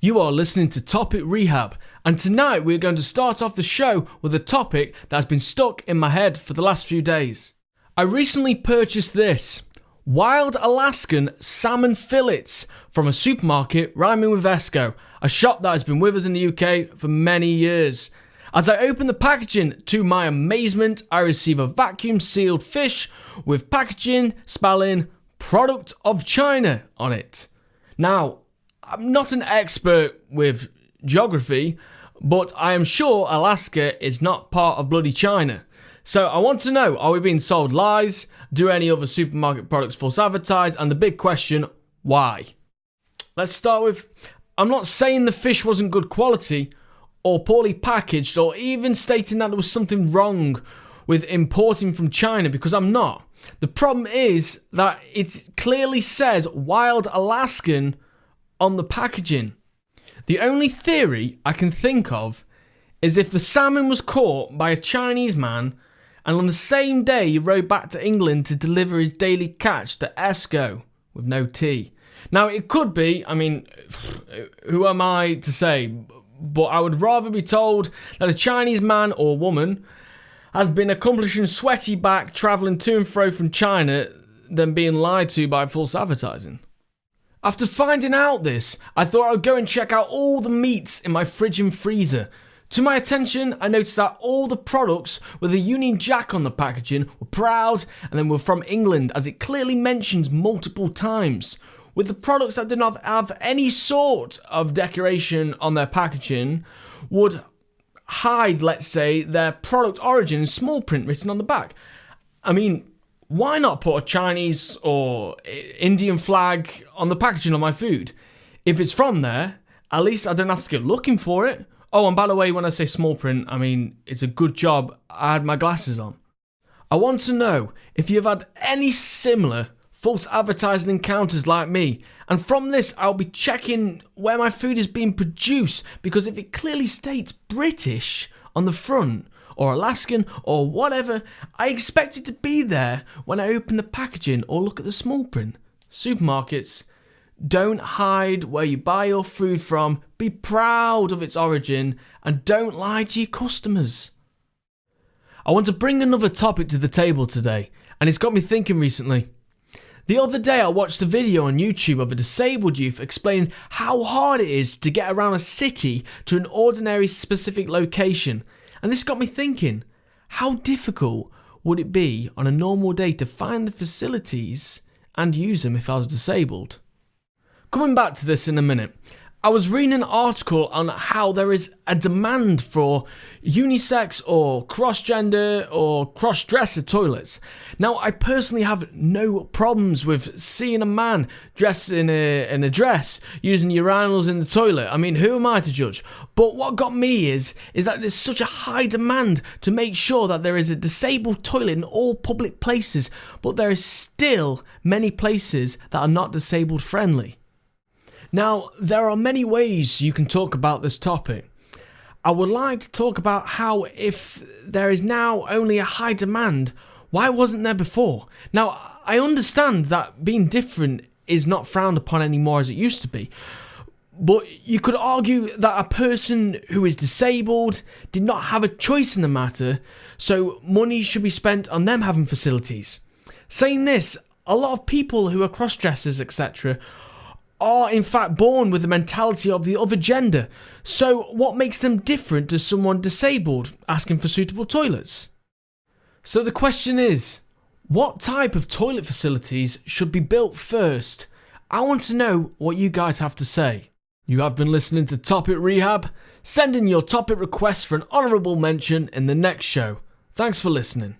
You are listening to Topic Rehab, and tonight we're going to start off the show with a topic that has been stuck in my head for the last few days. I recently purchased this wild Alaskan salmon fillets from a supermarket rhyming with Esco, a shop that has been with us in the UK for many years. As I open the packaging, to my amazement, I receive a vacuum sealed fish with packaging spelling "Product of China" on it. Now, I'm not an expert with geography, but I am sure Alaska is not part of bloody China. So I want to know, are we being sold lies? Do any other supermarket products false advertise? And the big question, why? Let's start with, I'm not saying the fish wasn't good quality or poorly packaged or even stating that there was something wrong with importing from China, because I'm not. The problem is that it clearly says wild Alaskan on the packaging. The only theory I can think of is if the salmon was caught by a Chinese man and on the same day he rode back to England to deliver his daily catch to Esco with no tea. Now it could be, who am I to say, but I would rather be told that a Chinese man or woman has been accomplishing sweaty back travelling to and fro from China than being lied to by false advertising. After finding out this, I thought I'd go and check out all the meats in my fridge and freezer. To my attention, I noticed that all the products with a Union Jack on the packaging were proud and then were from England, as it clearly mentions multiple times. With the products that did not have any sort of decoration on their packaging would hide, let's say, their product origin in small print written on the back. Why not put a Chinese or Indian flag on the packaging of my food? If it's from there, at least I don't have to go looking for it. Oh, and by the way, when I say small print, it's a good job I had my glasses on. I want to know if you've had any similar false advertising encounters like me. And from this, I'll be checking where my food is being produced, because if it clearly states British on the front, or Alaskan, or whatever, I expect it to be there when I open the packaging or look at the small print. Supermarkets, don't hide where you buy your food from, be proud of its origin, and don't lie to your customers. I want to bring another topic to the table today, and it's got me thinking recently. The other day I watched a video on YouTube of a disabled youth explaining how hard it is to get around a city to an ordinary specific location. And this got me thinking, how difficult would it be on a normal day to find the facilities and use them if I was disabled? Coming back to this in a minute, I was reading an article on how there is a demand for unisex or cross-gender or cross-dresser toilets. Now, I personally have no problems with seeing a man dressed in a dress using urinals in the toilet. Who am I to judge? But what got me is that there's such a high demand to make sure that there is a disabled toilet in all public places, but there is still many places that are not disabled friendly. Now, there are many ways you can talk about this topic. I would like to talk about how, if there is now only a high demand, why wasn't there before? Now, I understand that being different is not frowned upon anymore as it used to be, but you could argue that a person who is disabled did not have a choice in the matter, so money should be spent on them having facilities. Saying this, a lot of people who are cross-dressers, etc., are in fact born with the mentality of the other gender. So what makes them different to someone disabled asking for suitable toilets? So the question is, what type of toilet facilities should be built first? I want to know what you guys have to say. You have been listening to Topic Rehab. Send in your topic requests for an honourable mention in the next show. Thanks for listening.